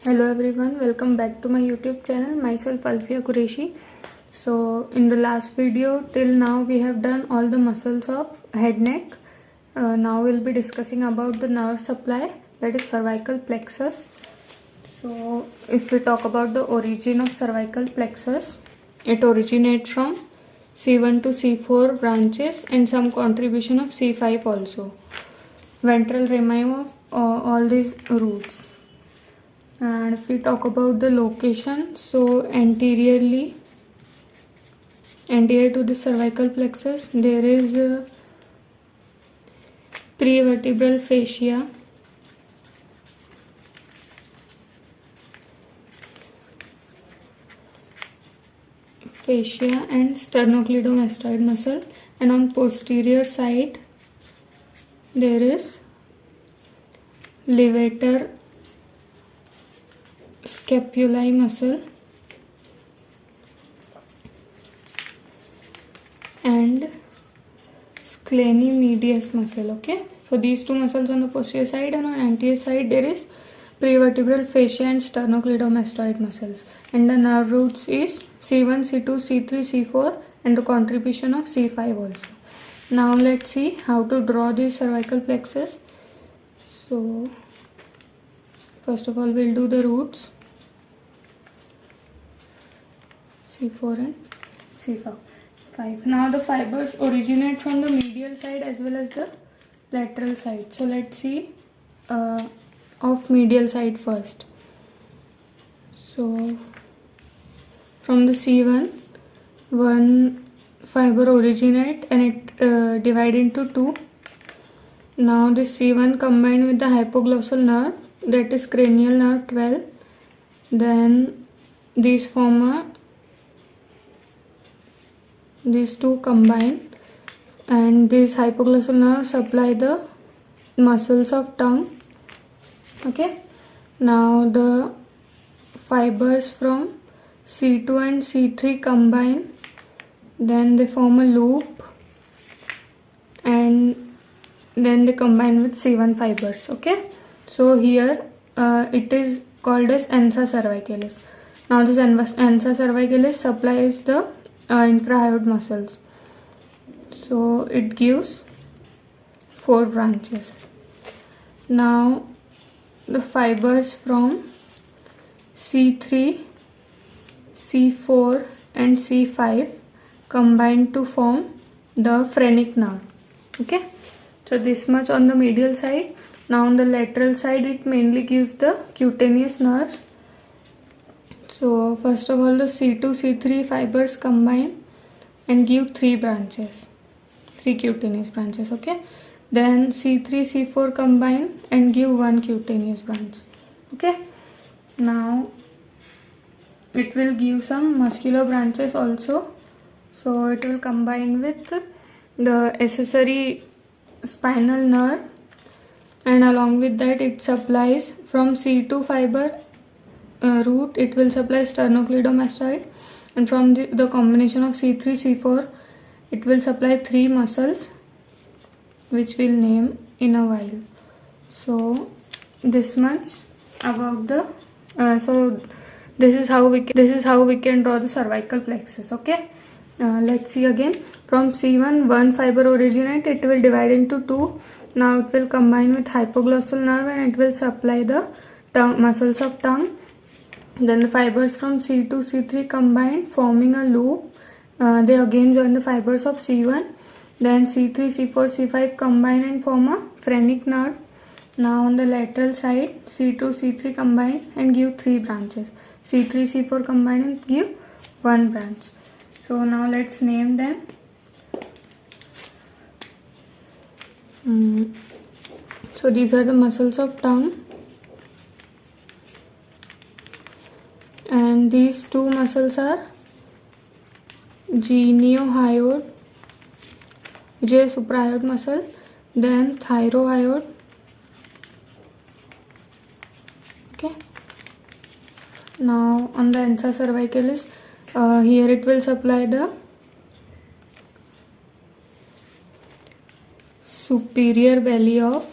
Hello everyone, welcome back to my YouTube channel. Myself Alfia Qureshi. So in the last video till now we have done all the muscles of head neck. Now we'll be discussing about the nerve supply, that is cervical plexus. So if we talk about the origin of cervical plexus, it originates from C1 to C4 branches and some contribution of C5 also. Ventral remind of all these roots. And if we talk about the location, so anterior to the cervical plexus there is prevertebral fascia, and sternocleidomastoid muscle, and on posterior side there is levator scapulae muscle and scalenus medius muscle. Okay, so these two muscles on the posterior side, and on anterior side there is prevertebral fascia and sternocleidomastoid muscles, and the nerve roots is C1, C2, C3, C4 and the contribution of C5 also. Now let's see how to draw the cervical plexus. So first of all we'll do the roots C4 and C5. Now the fibers originate from the medial side as well as the lateral side. So let's see of medial side first. So from the C1, one fiber originate and it divide into two. Now this C1 combined with the hypoglossal nerve, that is cranial nerve 12. Then these two combine, and these hypoglossal nerves supply the muscles of tongue. Okay, now the fibers from C2 and C3 combine, then they form a loop and then they combine with C1 fibers. Okay, so here it is called as ansa cervicalis. Now this ansa cervicalis supplies the infrahyoid muscles, so it gives 4 branches. Now the fibers from C3, C4 and C5 combine to form the phrenic nerve. Okay, so this much on the medial side. Now on the lateral side it mainly gives the cutaneous nerves. So first of all the C2, C3 fibers combine and give 3 cutaneous branches. Okay, then C3, C4 combine and give 1 cutaneous branch. Okay, now it will give some muscular branches also. So it will combine with the accessory spinal nerve, and along with that it supplies from C2 fiber root, it will supply sternocleidomastoid, and from the combination of C3, C4 it will supply 3 muscles which we'll name in a while. So this much about the so this is how we can draw the cervical plexus. Okay, let's see again. From C1, one fiber originate, it will divide into 2. Now it will combine with hypoglossal nerve and it will supply the muscles of tongue. Then the fibers from C2, C3 combine, forming a loop. They again join the fibers of C1. Then C3, C4, C5 combine and form a phrenic nerve. Now on the lateral side, C2, C3 combine and give 3 branches. C3, C4 combine and give 1 branch. So now let's name them. So these are the muscles of tongue. And these 2 muscles are geniohyoid, which is a suprahyoid muscle, then thyrohyoid. Okay, now on the ansa cervicalis, here it will supply the superior belly of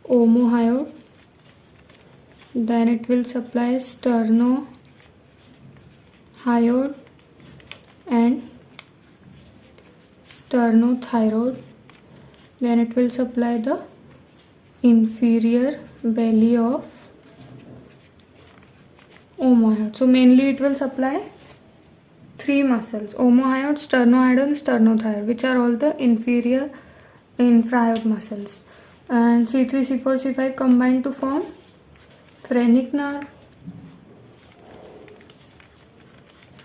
omohyoid, Then it will supply sternohyoid and sternothyroid. Then it will supply the inferior belly of omohyoid. So mainly it will supply three muscles: omohyoid, sternohyoid and sternothyroid, which are all the inferior infrahyoid muscles. And C3, C4, C5 combine to form phrenic nerve.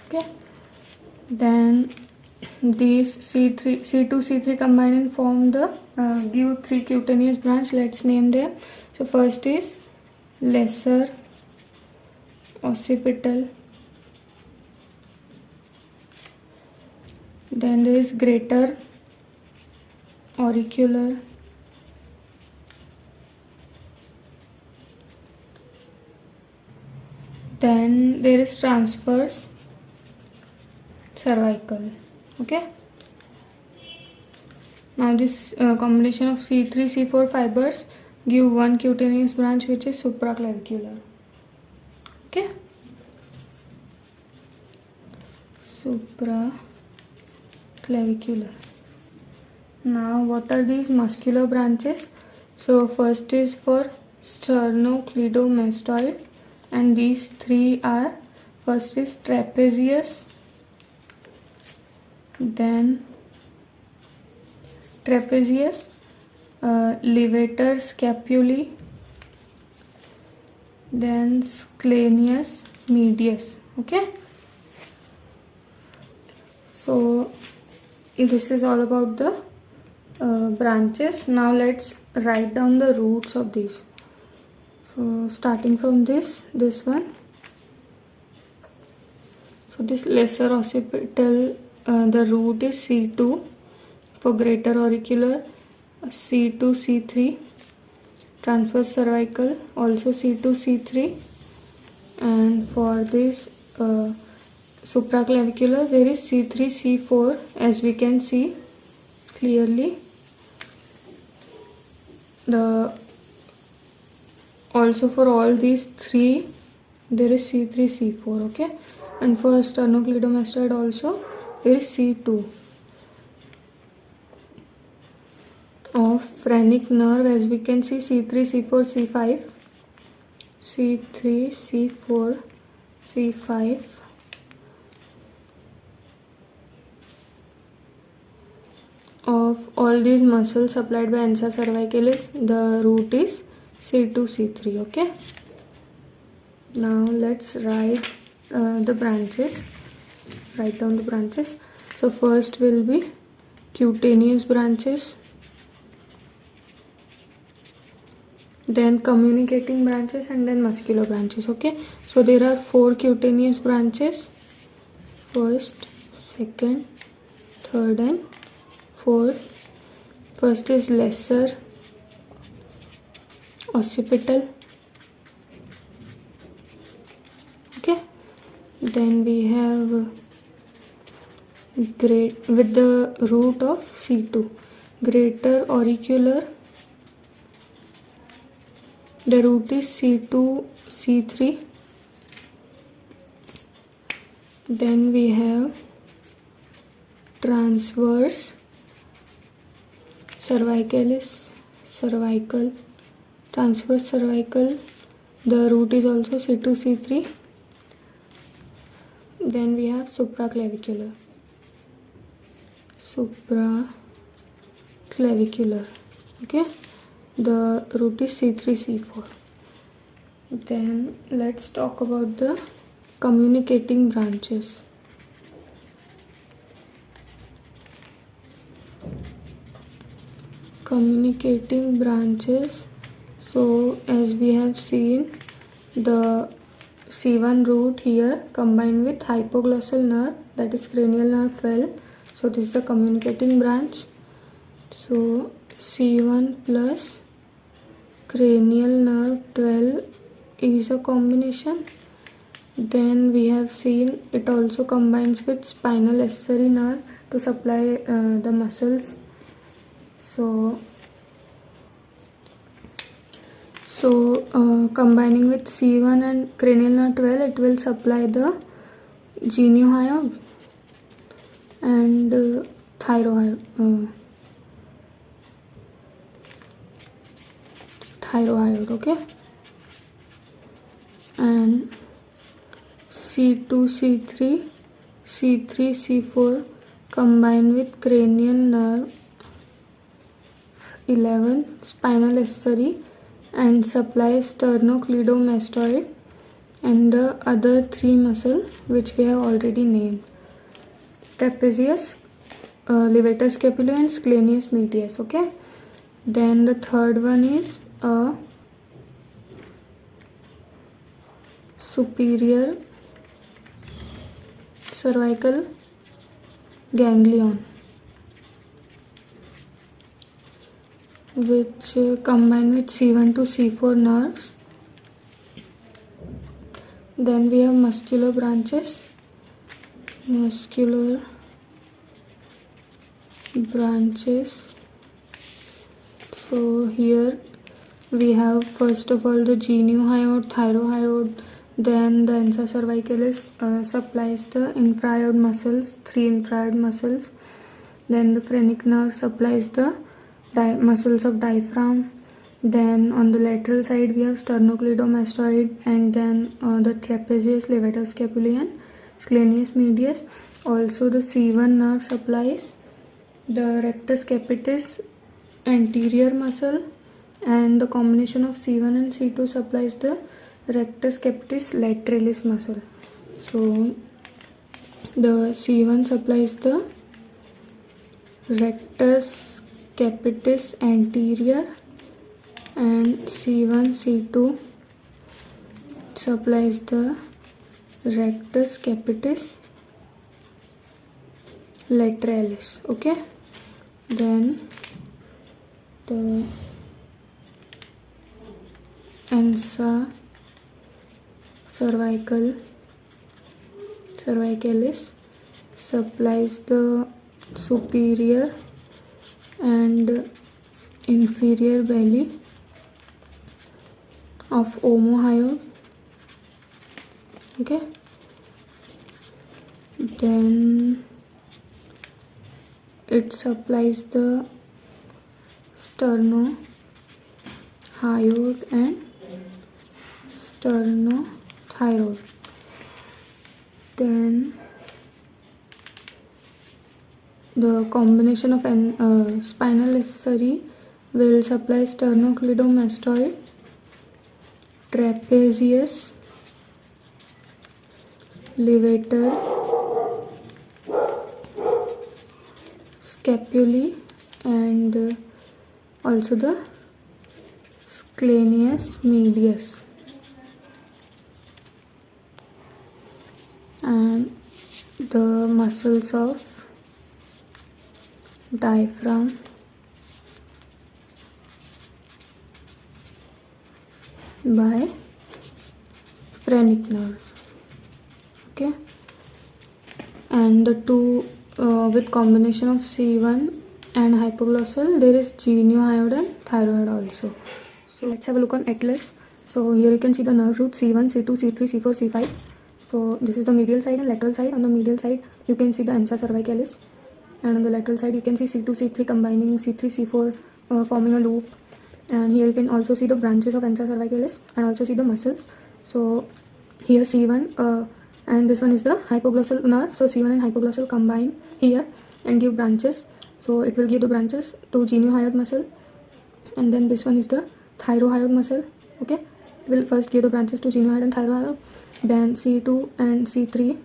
Okay. Then these C2, C3 combine and form the give three cutaneous branch. Let's name them. So first is lesser occipital. Then there is greater auricular. Then there is transverse cervical. Okay. Now this combination of C3, C4 fibers give one cutaneous branch, which is supraclavicular. Okay. Supraclavicular. Now what are these muscular branches? So first is for sternocleidomastoid, and these three are: first is trapezius, then trapezius, levator scapulae, then scalenus medius. Okay. So this is all about the branches. Now let's write down the roots of these. So starting from this one. So this lesser occipital, the root is C2 for greater auricular, C2, C3, transverse cervical also C2, C3, and for this supraclavicular there is C3, C4, as we can see clearly. Also for all these three there is C3, C4. Okay. And for sternocleidomastoid also there is C2. Of phrenic nerve, as we can see, C3, C4, C5, C3, C4, C5. Of all these muscles supplied by ansa cervicalis, the root is C2, C3. Okay. Now let's write the branches. Write down the branches. So first will be cutaneous branches, then communicating branches, and then muscular branches. Okay. So there are four cutaneous branches: first, second, third and fourth. First is lesser occipital. Okay. Then we have great with the root of C2, greater auricular. The root is C2, C3. Then we have transverse cervicalis, cervical, transverse cervical. The root is also C2, C3. Then we have supraclavicular, supraclavicular. Okay. The root is C3, C4. Then let's talk about the communicating branches. Communicating branches. So as we have seen, the C1 root here combined with hypoglossal nerve, that is cranial nerve 12. So this is the communicating branch. So C1 plus cranial nerve 12 is a combination. Then we have seen it also combines with spinal accessory nerve to supply the muscles. So combining with C1 and cranial nerve 12, it will supply the geniohyoid and thyroid. Thyroid, okay, and C2, C3, C3, C4 combine with cranial nerve 11, spinal accessory, and supply sternocleidomastoid and the other three muscle which we have already named: trapezius, levator scapulae, and scalenus medius. Okay. Then the third one is a superior cervical ganglion, which combine with C1 to C4 nerves. Then we have muscular branches. Muscular branches. So here we have first of all the geniohyoid, thyrohyoid, then the ansa cervicalis supplies the infrahyoid muscles, 3 infrahyoid muscles. Then the phrenic nerve supplies the muscles of diaphragm. Then on the lateral side we have sternocleidomastoid, and then the trapezius, levator scapulae, and scalenus medius. Also the C1 nerve supplies the rectus capitis anterior muscle, and the combination of C1 and C2 supplies the rectus capitis lateralis muscle. So the C1 supplies the rectus capitis anterior, and C1, C2 supplies the rectus capitis lateralis. Okay. Then the ansa cervicalis supplies the superior and inferior belly of omohyoid. Okay. Then it supplies the sternohyoid and sternothyroid. Then the combination of spinal accessory will supply sternocleidomastoid, trapezius, levator scapulae, and also the scalenus medius. And the muscles of diaphragm, by phrenic nerve. Okay. And the two with combination of C1 and hypoglossal, there is geniohyoid and thyroid also. So let's have a look on atlas. So here you can see the nerve root C1, C2, C3, C4, C5. So this is the medial side and lateral side. On the medial side you can see the ansa cervicalis, and on the lateral side you can see C2, C3 combining, C3, C4 forming a loop. And here you can also see the branches of ansa cervicalis and also see the muscles. So here C1 and this one is the hypoglossal nerve. So C1 and hypoglossal combine here and give branches. So it will give the branches to geniohyoid muscle, and then this one is the thyrohyoid muscle. Okay, it will first give the branches to geniohyoid and thyrohyoid. Then C2 and C3,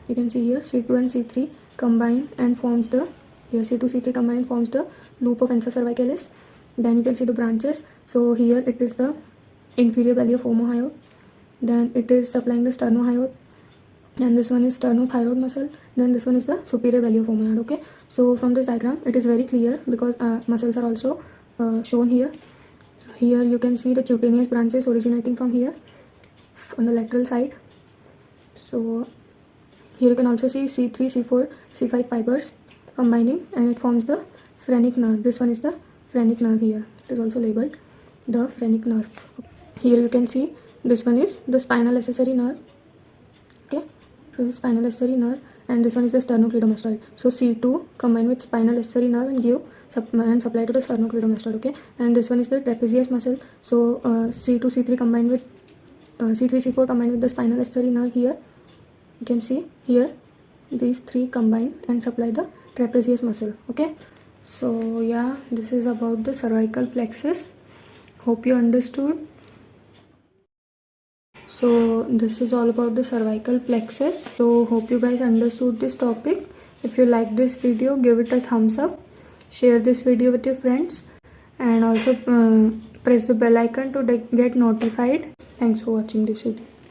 you can see here C2 and C3 combine and forms the, here C2, C3 combine and forms the loop of ansa cervicalis. Then you can see the branches. So here it is the inferior belly of omohyoid. Then it is supplying the sternohyoid, and this one is sternothyroid muscle. Then this one is the superior belly of omohyoid. Okay, so from this diagram it is very clear because muscles are also shown here. So here you can see the cutaneous branches originating from here on the lateral side. So here you can also see C3, C4, C5 fibers combining, and it forms the phrenic nerve. This one is the phrenic nerve here. It is also labeled the phrenic nerve. here you can see this one is the spinal accessory nerve. Okay, so this is spinal accessory nerve, and this one is the sternocleidomastoid. So C2 combine with spinal accessory nerve and give and supply to the sternocleidomastoid. Okay, and this one is the trapezius muscle. So C2 C3 combined with C3 C4 combined with the spinal accessory nerve. Here you can see here these three combine and supply the trapezius muscle. Okay, so yeah, this is about the cervical plexus. Hope you understood. So this is all about the cervical plexus. So hope you guys understood this topic. If you like this video, give it a thumbs up, share this video with your friends, and also press the bell icon to get notified. Thanks for watching this video.